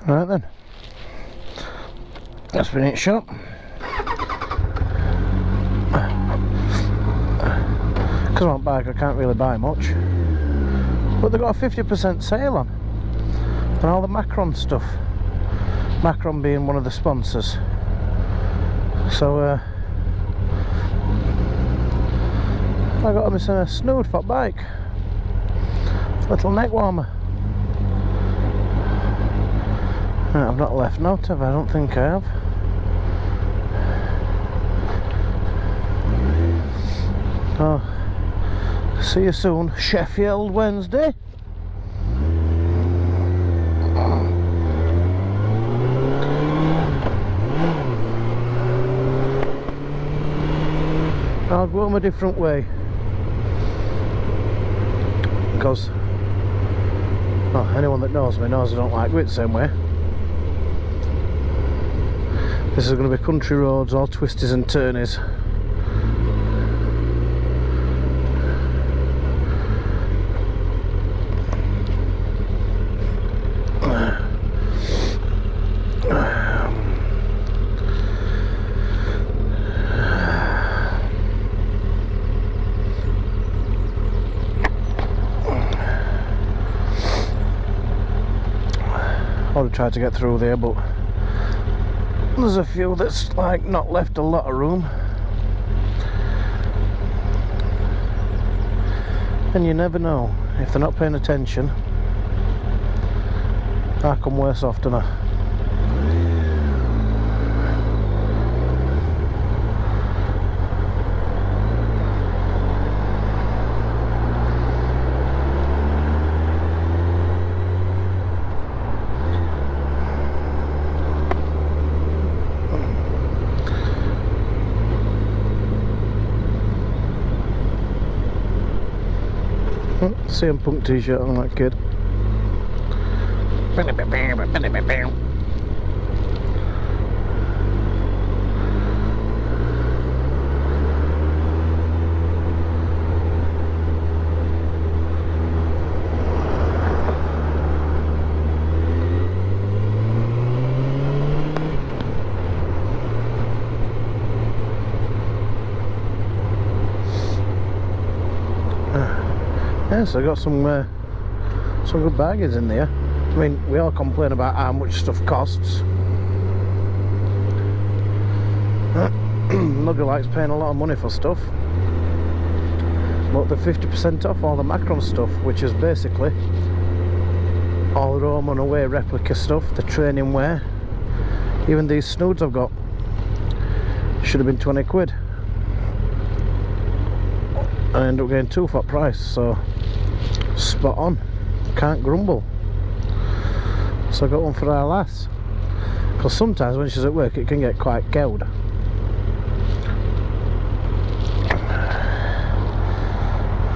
Right then, that's been it shop. Because I want bike, I can't really buy much. But they've got a 50% sale on. And all the Macron stuff. Macron being one of the sponsors. So, I got me a snood for bike. Little neck warmer. I've not left note of, I don't think I have. Oh, see you soon, Sheffield Wednesday. I'll go home a different way. Because, well, anyone that knows me knows I don't like going the same way. This is going to be country roads, all twisties and turnies. I would have tried to get through there, but there's a few that's like not left a lot of room, and you never know if they're not paying attention. I come worse off, don't I? CM Punk t-shirt on that kid. Yes, I got some good baggies in there. I mean, we all complain about how much stuff costs. Nobody likes paying a lot of money for stuff. But the 50% off all the Macron stuff, which is basically all the home and away replica stuff, the training wear. Even these snoods I've got should have been 20 quid. I end up getting 2 for that price, so spot on, can't grumble. So I got one for our lass, because sometimes when she's at work it can get quite cold.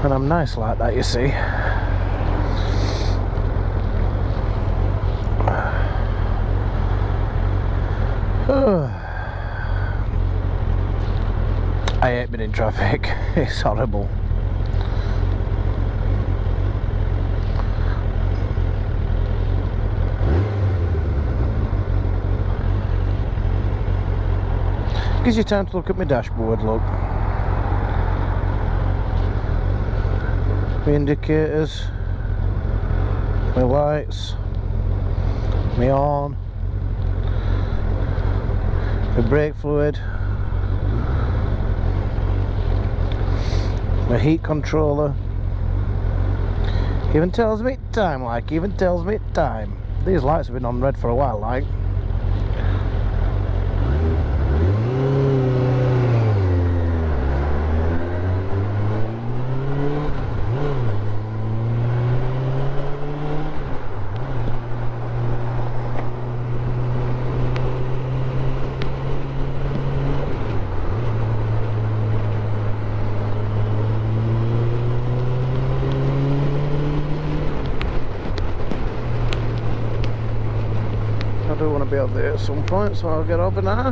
And I'm nice like that, you see. I hate being in traffic, it's horrible. Gives you time to look at my dashboard, look. My indicators, my lights, my horn, my brake fluid, my heat controller. Even tells me time, like, even tells me time. These lights have been on red for a while, like. I do want to be up there at some point, so I'll get over now.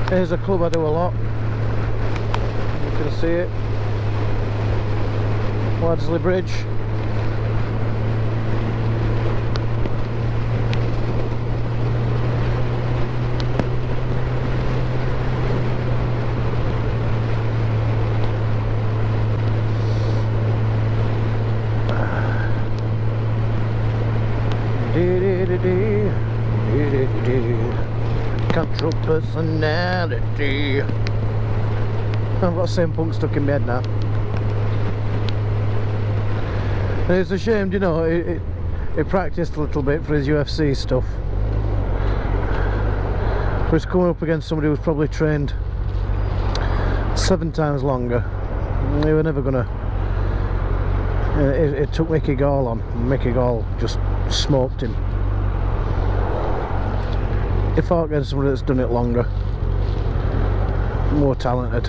Here's a club I do a lot. can see it. Wadsley Bridge. Control personality. I've got the same punk stuck in my head now. And it's a shame, you know, he practiced a little bit for his UFC stuff. But he's coming up against somebody who's probably trained 7 times longer. They were never gonna. It took Mickey Gall on. Mickey Gall just smoked him. He fought against somebody that's done it longer, more talented.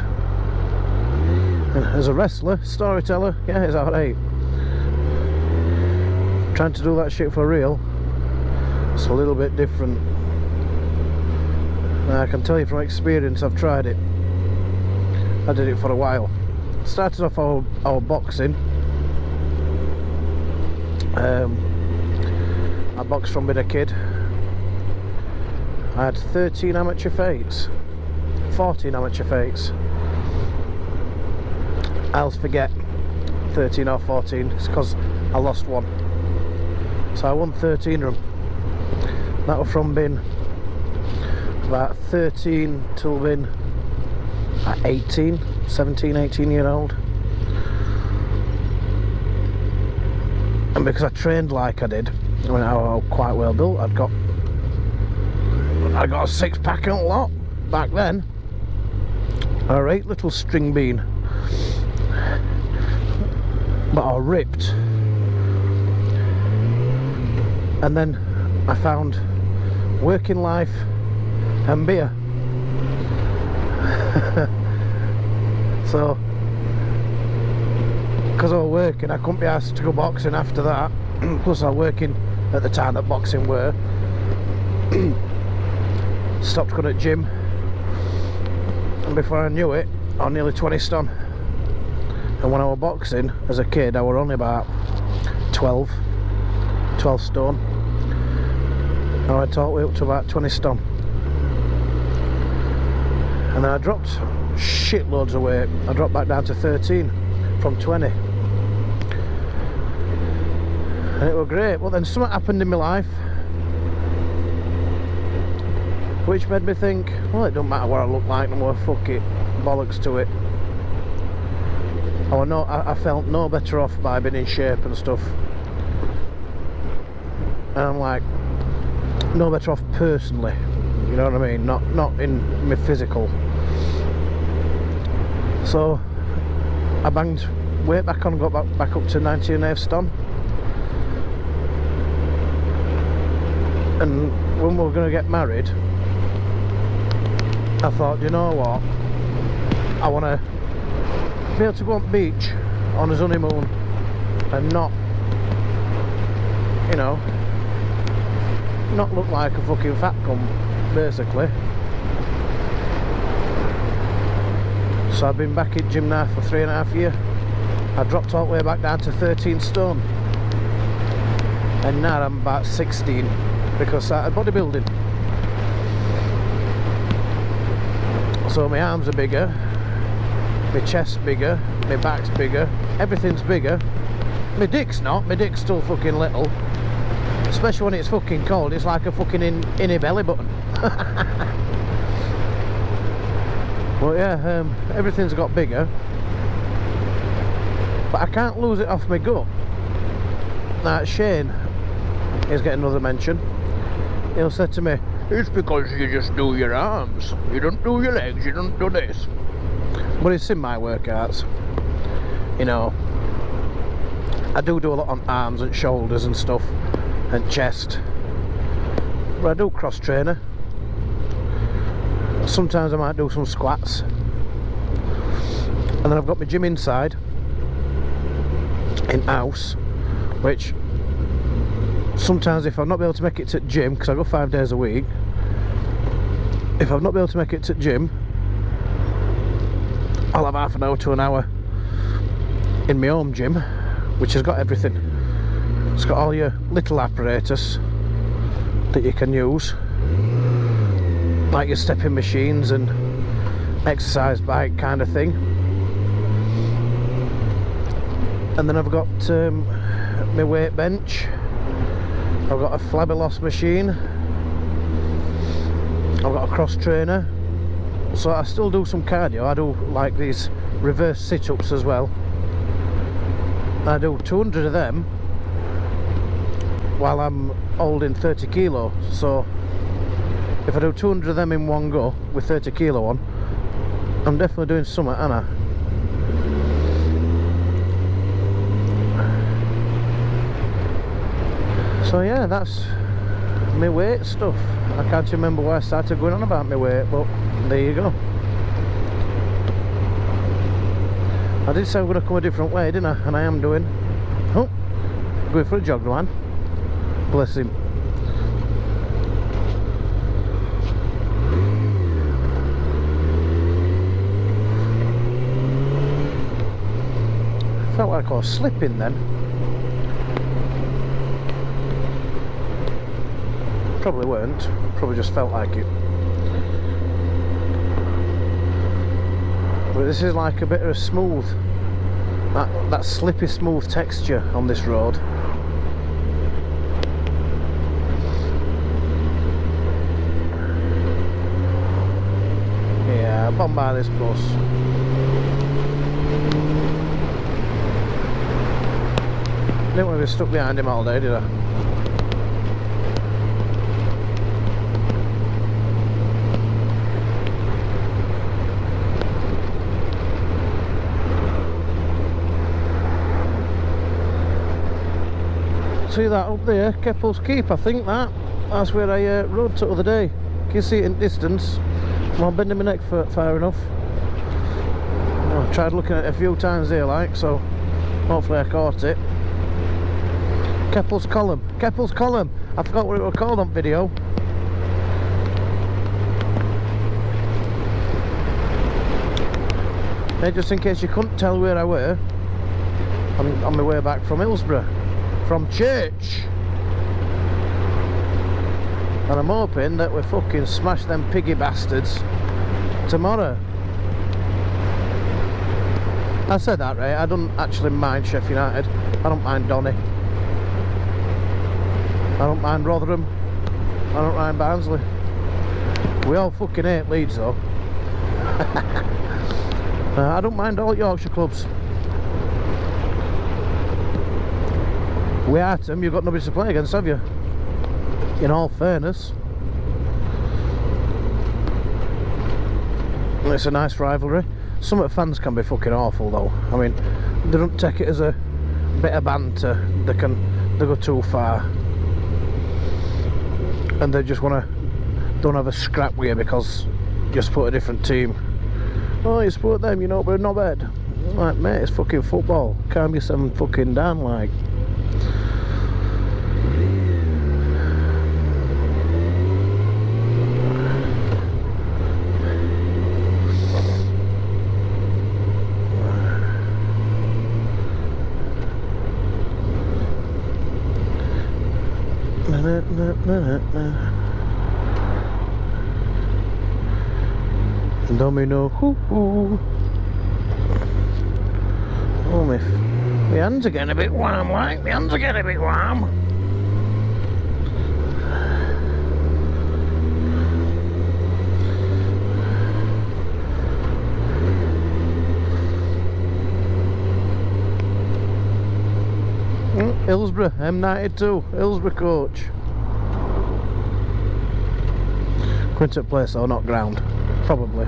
And as a wrestler, storyteller, yeah, he's alright. Trying to do that shit for real, it's a little bit different. And I can tell you from experience, I've tried it. I did it for a while. Started off our boxing. I boxed from being a kid. I had 13 amateur fights, 14 amateur fights. I'll forget 13 or 14, it's because I lost one. So I won 13 of them. That was from being about 13 till being 17, 18 year old. And because I trained like I did, I mean, I was quite well built. I got a 6-pack and a lot back then. Alright, little string bean. But I was ripped. And then I found working life and beer. So, because I was working, I couldn't be asked to go boxing after that. Plus I was working at the time that boxing were. Stopped going to gym, and before I knew it, I was nearly 20 stone. And when I was boxing as a kid, I was only about 12 stone. And I went all the way up to about 20 stone. And then I dropped shitloads of weight. I dropped back down to 13 from 20. And it was great. Well, then something happened in my life which made me think, well, it don't matter what I look like no more, fuck it, bollocks to it. I felt no better off by being in shape and stuff. And I'm like, no better off personally, you know what I mean, not in my physical. So I banged weight back on and got back up to 19.5 stone. And when we were going to get married, I thought, you know what, I want to be able to go on the beach on his honeymoon and not, you know, not look like a fucking fat cunt, basically. So I've been back in gym now for 3.5 years. I dropped all the way back down to 13 stone, and now I'm about 16 because I started bodybuilding. So my arms are bigger, my chest's bigger, my back's bigger, everything's bigger. My dick's not, my dick's still fucking little. Especially when it's fucking cold, it's like a fucking innie belly button. But yeah, everything's got bigger. But I can't lose it off my gut. Now Shane is getting another mention. He'll say to me, it's because you just do your arms, you don't do your legs, you don't do this. But it's in my workouts, you know. I do a lot on arms and shoulders and stuff, and chest. But I do cross trainer. Sometimes I might do some squats. And then I've got my gym inside, in house, which sometimes if I've not been able to make it to gym, because I go 5 days a week, if I've not been able to make it to gym, I'll have half an hour to an hour in my home gym, which has got everything. It's got all your little apparatus that you can use, like your stepping machines and exercise bike kind of thing. And then I've got my weight bench. I've got a flabby loss machine. I've got a cross trainer. So I still do some cardio. I do like these reverse sit-ups as well. I do 200 of them while I'm holding 30 kilo. So if I do 200 of them in one go with 30 kilo on, I'm definitely doing something, aren't I? So yeah, that's my weight stuff. I can't remember why I started going on about my weight, but there you go. I did say I'm going to come a different way, didn't I? And I am doing. Oh, going for a jog, man. Bless him. Felt like I was slipping then. Probably weren't. Probably just felt like it. But this is like a bit of a smooth, that slippy smooth texture on this road. Yeah, I've gone by this bus. Didn't want to be stuck behind him all day, did I? See that up there, Keppel's Keep, I think that's where I rode to the other day. You can see it in distance. I'm not bending my neck far enough. I tried looking at it a few times there, like, so hopefully I caught it. Keppel's Column. Keppel's Column. I forgot what it was called on video. Hey, just in case you couldn't tell where I were, I'm on my way back from Hillsborough, from church. And I'm hoping that we fucking smash them piggy bastards tomorrow. I said that right, I don't actually mind Sheffield United. I don't mind Donny. I don't mind Rotherham. I don't mind Barnsley. We all fucking hate Leeds though. I don't mind all Yorkshire clubs. With Artem, you've got nobody to play against, have you? In all fairness. And it's a nice rivalry. Some of the fans can be fucking awful though. I mean, they don't take it as a bit of banter. They go too far. And they just don't have a scrap with you because you support a different team. Oh, you support them, you know, but not bad. Like, mate, it's fucking football. Calm yourself fucking down, like. Domino, hoo hoo. Oh, my hands are getting a bit warm, like. My hands are getting a bit warm. Hillsborough, M92, Hillsborough coach. Quintet place though, not ground. Probably.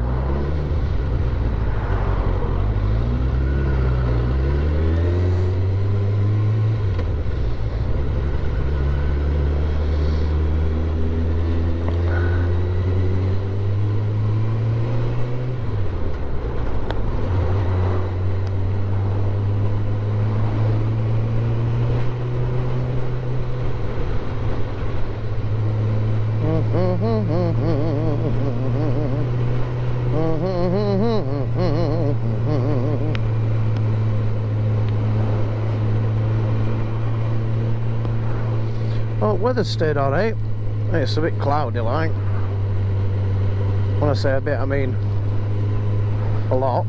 weather stayed alright. It's a bit cloudy like. When I say a bit, I mean a lot.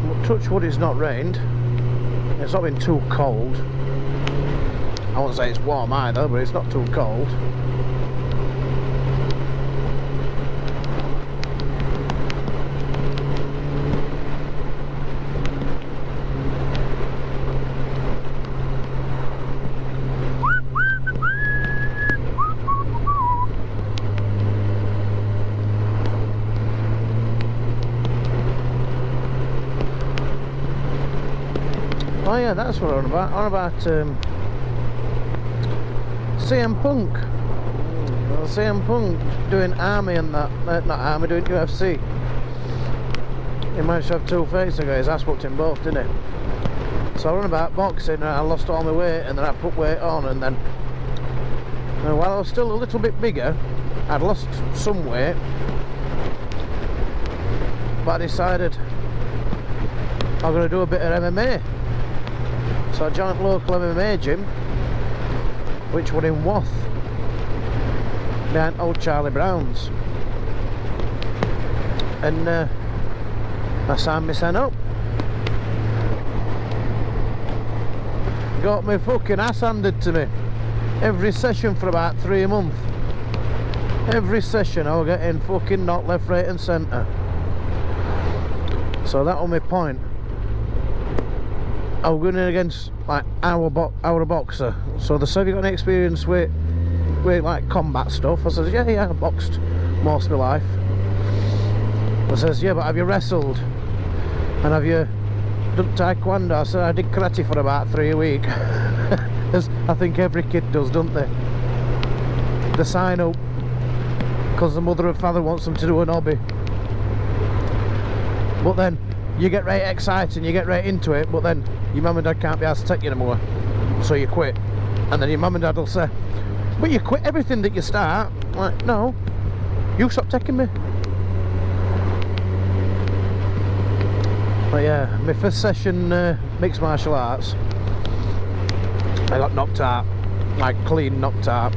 But touch wood, it's not rained. It's not been too cold. I won't say it's warm either, but it's not too cold. Oh yeah, that's what I'm about. I'm about CM Punk. Well, CM Punk doing Army and that. Not Army, doing UFC. He managed to have 2 fights ago. His ass whooped in both, didn't he? So I run about boxing and I lost all my weight, and then I put weight on, and then while I was still a little bit bigger, I'd lost some weight, but I decided I'm going to do a bit of MMA. So I joined local MMA gym, which were in Wath, behind old Charlie Brown's, and I signed my son up. Got my fucking ass handed to me every session for about 3 months. Every session I was getting fucking knocked left, right and centre. So that was my point. I was going in against like our boxer. So they said, have you got any experience with like combat stuff? I said, yeah, I boxed most of my life. I says, yeah, but have you wrestled? And have you done taekwondo? I said, I did karate for about 3 weeks. As I think every kid does, don't they? They sign up because the mother and father wants them to do an hobby. But then you get right excited and you get right into it, but then your mum and dad can't be asked to take you anymore, so you quit. And then your mum and dad will say, but you quit everything that you start. I'm like, no, you stop taking me. But yeah, my first session mixed martial arts, I got knocked out, like clean knocked out.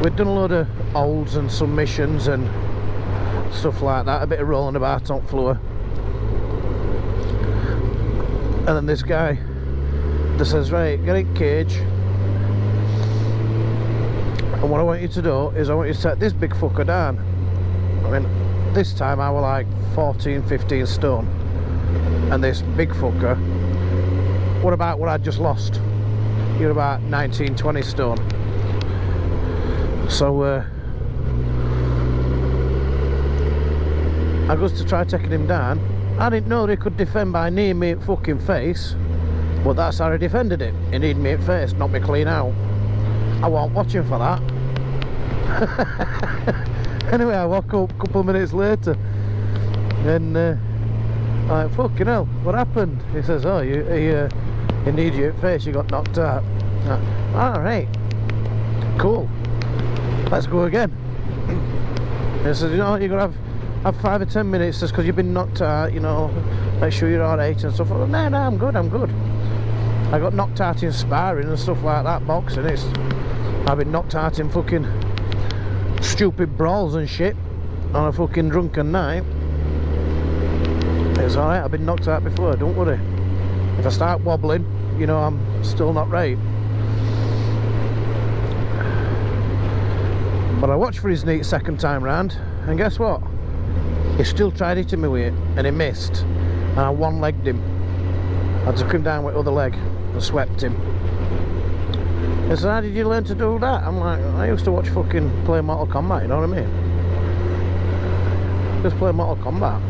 We'd done a load of holds and submissions and stuff like that, a bit of rolling about on floor. And then this guy that says, right, get in cage, and what I want you to do is I want you to take this big fucker down. I mean, this time I was like 14, 15 stone, and this big fucker, what about what I just lost? You're about 19, 20 stone. So I goes to try taking him down. I didn't know they could defend by kneeing me at fucking face, but that's how I defended it. He kneed me at face, knocked me clean out. I wasn't watching for that. Anyway, I woke up a couple of minutes later, and I'm like, fucking hell, what happened? He says, oh, he kneed you at face, you got knocked out. Alright, cool, let's go again. He says, you know, you're going to have 5 or 10 minutes just because you've been knocked out, you know, make sure you're alright and stuff. No, I'm good. I got knocked out in sparring and stuff like that, boxing. I've been knocked out in fucking stupid brawls and shit on a fucking drunken night. It's alright, I've been knocked out before, don't worry. If I start wobbling, you know, I'm still not right. But I watched for his knee second time round, and guess what? He still tried hitting me with it, and he missed, and I one-legged him. I took him down with the other leg and swept him. He said, how did you learn to do that? I'm like, I used to watch fucking play Mortal Kombat, you know what I mean? Just play Mortal Kombat.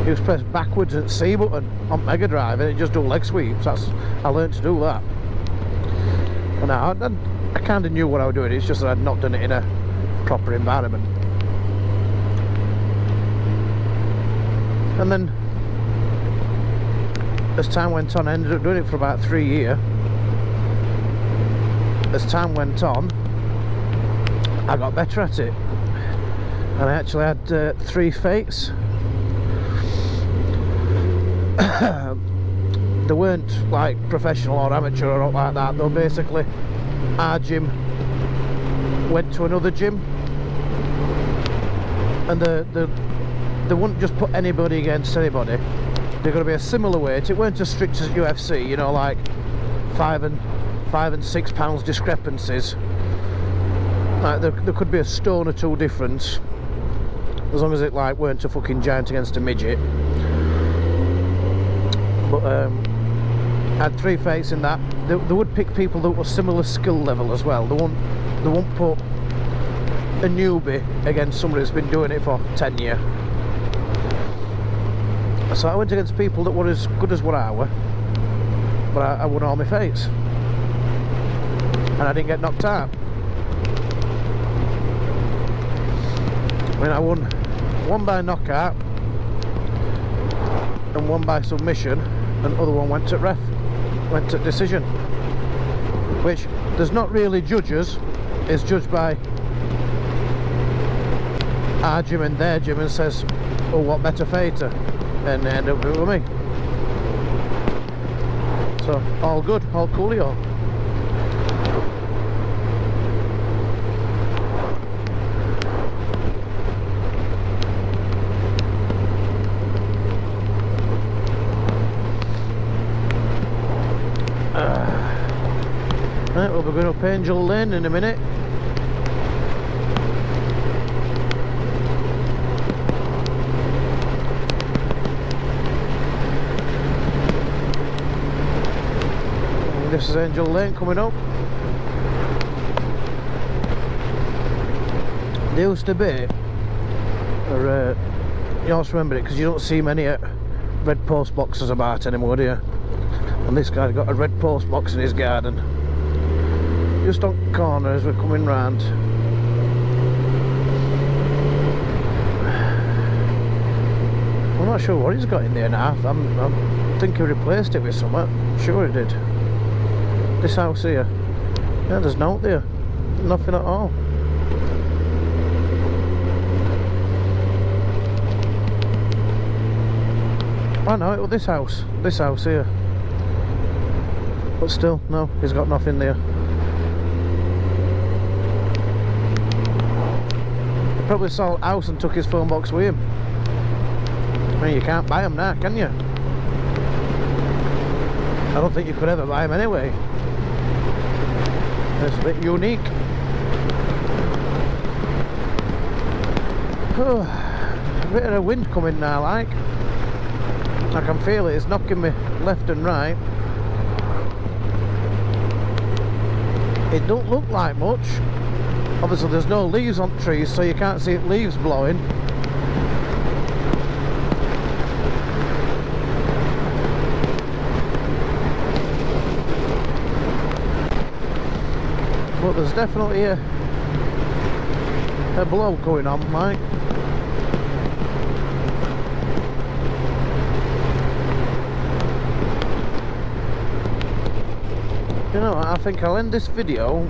You just press backwards and C button on Mega Drive and it just do leg sweeps. I learned to do that. And I kind of knew what I was doing, it's just that I'd not done it in a proper environment. And then as time went on, I ended up doing it for about 3 years. As time went on, I got better at it, and I actually had 3 fights. they weren't like professional or amateur or like that. They were basically, our gym went to another gym, and they wouldn't just put anybody against anybody. They're going to be a similar weight. It weren't as strict as UFC, you know, like 5 and 6 pounds discrepancies. Like there could be a stone or two difference, as long as it like weren't a fucking giant against a midget. But I had 3 fights in that. They would pick people that were similar skill level as well. They won't put a newbie against somebody that's been doing it for 10 years. So I went against people that were as good as what I were, but I won all my fights, and I didn't get knocked out. I mean, I won one by knockout and one by submission, and the other one went to decision, which there's not really judges. It's judged by our gym and their gym, and says, oh, what better fighter, and they end up with me. So all good, all coolio. Right, we'll be going up Angel Lane in a minute. This is Angel Lane coming up. There used to be, or you always remember it because you don't see many red post boxes about anymore, do you? And this guy's got a red post box in his garden, just on corner as we're coming round. I'm not sure what he's got in there now. I think he replaced it with something. Sure he did. This house here, yeah, there's no there, nothing at all. I know it was this house here, but still, no, he's got nothing there. He probably sold the house and took his phone box with him. I mean, you can't buy them now, can you? I don't think you could ever buy them anyway. It's a bit unique. Oh, a bit of a wind coming now, like. I can feel it, it's knocking me left and right. It don't look like much. Obviously there's no leaves on trees, so you can't see leaves blowing. But there's definitely a blow going on, like. You know, I think I'll end this video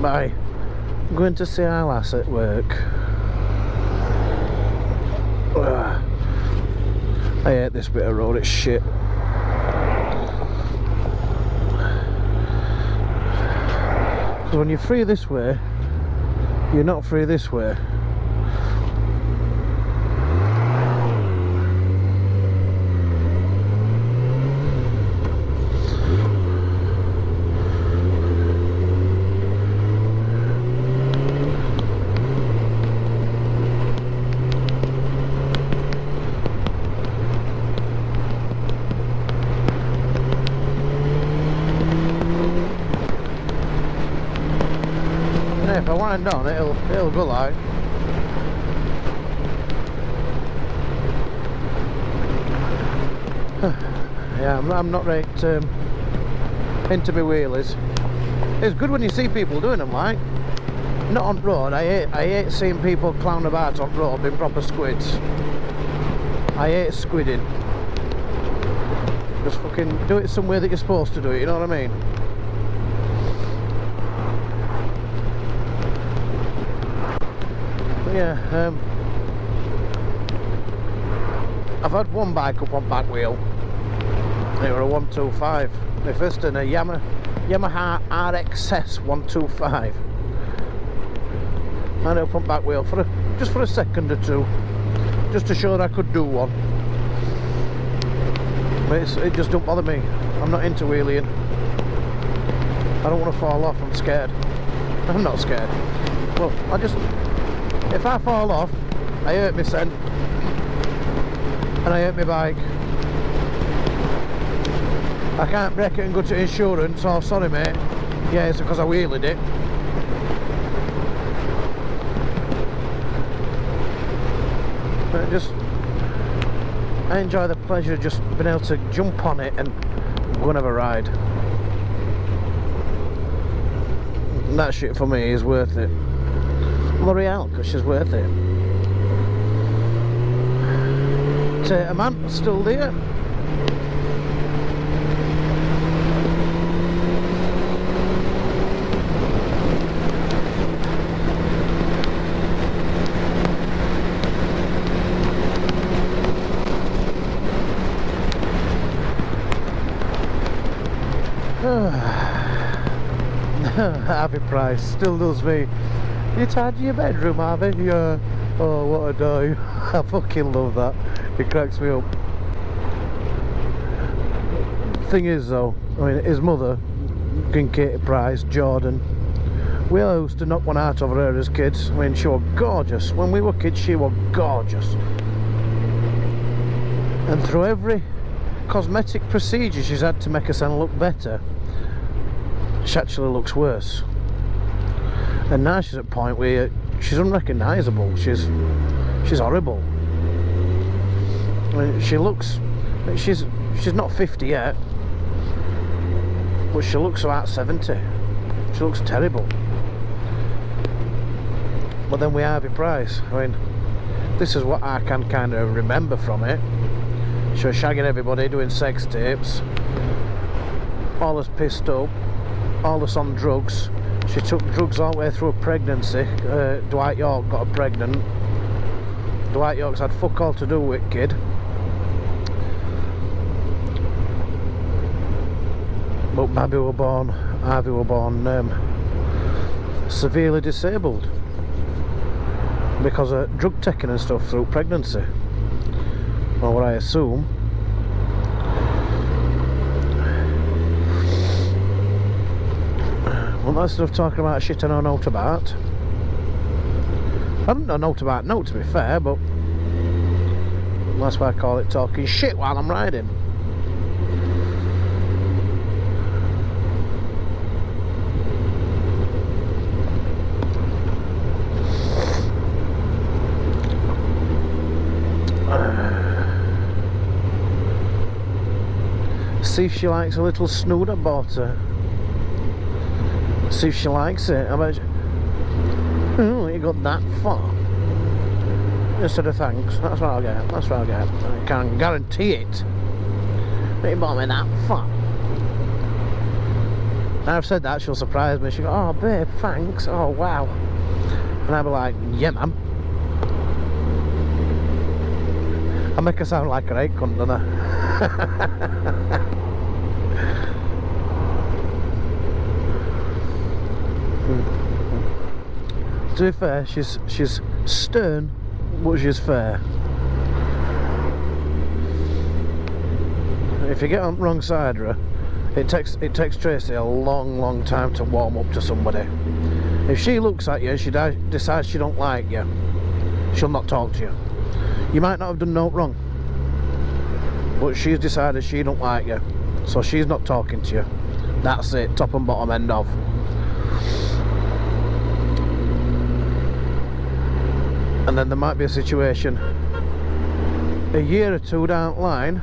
by going to see our lass at work. I hate this bit of road, it's shit. Because when you're free this way, you're not free this way. If I wind on, it'll go like. Yeah, I'm not right into my wheelies. It's good when you see people doing them, like. Not on road. I hate seeing people clown about on road being proper squids. I hate squidding. Just fucking do it somewhere that you're supposed to do it, you know what I mean? Yeah, I've had one bike up on back wheel, and it were a 125. My first in a Yamaha RXS 125. And a pump back wheel just for a second or two, just to show that I could do one. But it just don't bother me. I'm not into wheeling. I don't want to fall off. I'm scared. I'm not scared. Well, if I fall off, I hurt my scent and I hurt my bike. I can't break it and go to insurance. Oh, sorry mate. Yeah, it's because I wheeled it. But I enjoy the pleasure of just being able to jump on it and go and have a ride. And that shit for me is worth it. L'Oreal, because she's worth it. Tater man, still there. Harvey Price still does me. You tidy your bedroom, Harvey? Yeah. Oh, what a day. I fucking love that. It cracks me up. Thing is though, I mean, his mother, Katie Price, Jordan, we all used to knock one out of her as kids. I mean, she was gorgeous. When we were kids, she was gorgeous. And through every cosmetic procedure she's had to make herself look better, she actually looks worse. And now she's at a point where she's unrecognisable. She's horrible. I mean, she's not 50 yet, but she looks about 70. She looks terrible. But then we Harvey Price. I mean, this is what I can kind of remember from it. She was shagging everybody, doing sex tapes, all us pissed up, all us on drugs. She took drugs all the way through a pregnancy. Dwight York got her pregnant. Dwight York's had fuck all to do with kid. But Harvey were born severely disabled because of drug taking and stuff through pregnancy. Well, what I assume. Well, that's enough talking about shit I don't know about. I don't know about no, to be fair, but that's why I call it talking shit while I'm riding. See if she likes a little snood I bought her. See if she likes it. I bet oh, you got that far. Instead of thanks. That's what I'll get. That's what I'll get. I can guarantee it. But you bought me that far. Now I've said that, she'll surprise me. She'll go, oh babe, thanks. Oh wow. And I'll be like, yeah man. I make her sound like an eight cunt, don't I? To be fair, she's stern, but she's fair. If you get on the wrong side of her, it takes Tracy a long time to warm up to somebody. If she looks at you and she decides she don't like you, she'll not talk to you. You might not have done no wrong, but she's decided she don't like you, so she's not talking to you. That's it, top and bottom end of. And then there might be a situation a year or two down the line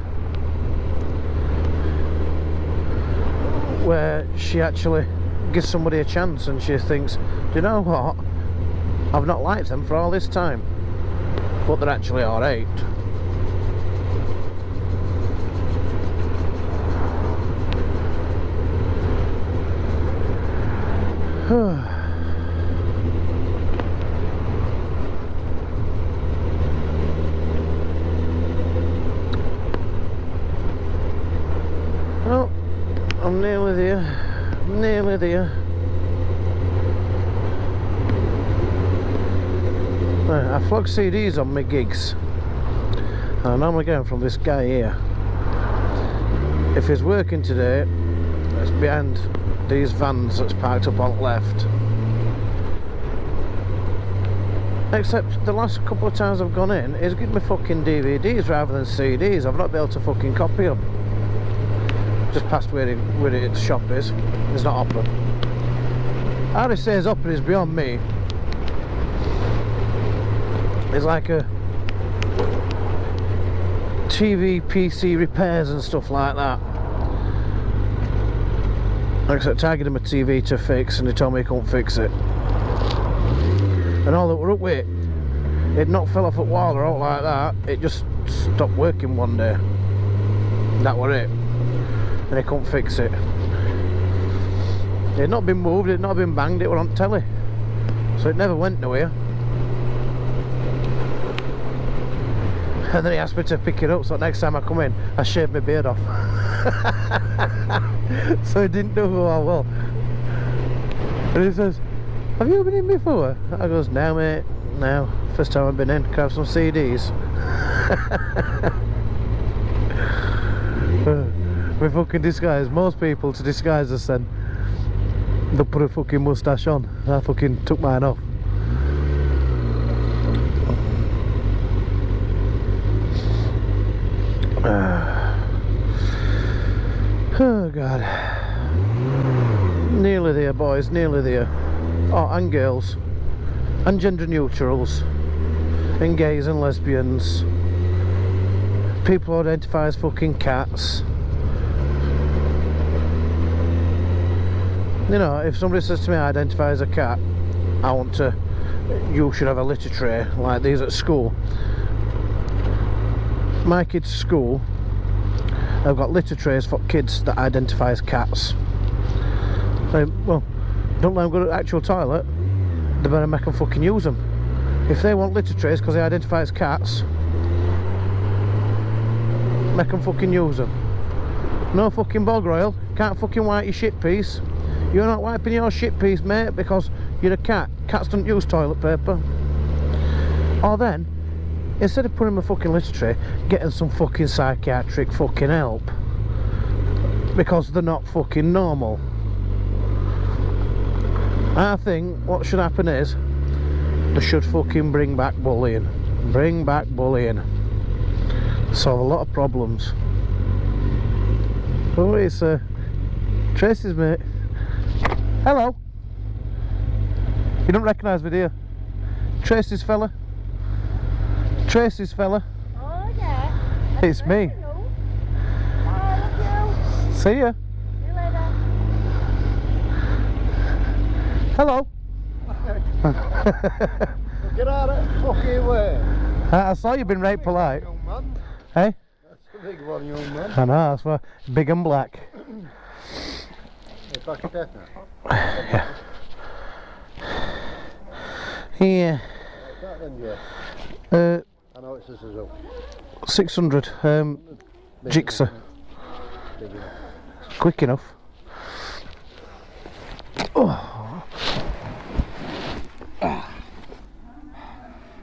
where she actually gives somebody a chance and she thinks, do you know what, I've not liked them for all this time, but they're actually alright. there. Nearly there. Right, I flog CDs on my gigs. And I normally get them from this guy here. If he's working today, it's behind these vans that's parked up on the left. Except the last couple of times I've gone in, he's given me fucking DVDs rather than CDs. I've not been able to fucking copy them. Just past where its shop is. It's not open. How he says open is beyond me. It's like a TV, PC repairs and stuff like that. Except I gave him a TV to fix and he told me he couldn't fix it. And all that were up with it, it not fell off at wall or out like that. It just stopped working one day. That were it. And he couldn't fix it. It had not been moved, it had not been banged, it were on telly. So it never went nowhere. And then he asked me to pick it up, so next time I come in, I shaved my beard off. So he didn't know who I was. And he says, have you been in before? I goes, no mate, no. First time I've been in, can I have some CDs? We fucking disguise. Most people to disguise us then, they'll put a fucking moustache on. I fucking took mine off. Oh god. Nearly there boys, nearly there. Oh, and girls. And gender neutrals. And gays and lesbians. People who identify as fucking cats. You know, if somebody says to me I identify as a cat, I want to, you should have a litter tray like these at school. My kids' school, I've got litter trays for kids that identify as cats. Well, don't let them go to the actual toilet, they better make them fucking use them. If they want litter trays because they identify as cats, make them fucking use them. No fucking bog royal, can't fucking wipe your shit piece. You're not wiping your shit piece, mate, because you're a cat. Cats don't use toilet paper. Or then, instead of putting them a fucking litter tray, getting some fucking psychiatric fucking help. Because they're not fucking normal. I think what should happen is, they should fucking bring back bullying. Bring back bullying. Solve a lot of problems. Oh, it's Tracy's mate. Hello. You don't recognise me, do you? Tracy's fella. Tracy's fella. Oh yeah. It's me. Oh, See ya. see you later. Hello. Get out of the fucking way. I saw you been right polite. Young man. Hey? That's a big one, young man. I know, that's why. Big and black. Hey, back at that now. Yeah. Yeah. Like that then, yeah. I know it's a Suzuki. 600. Jigsaw. Big enough. Quick enough. Oh.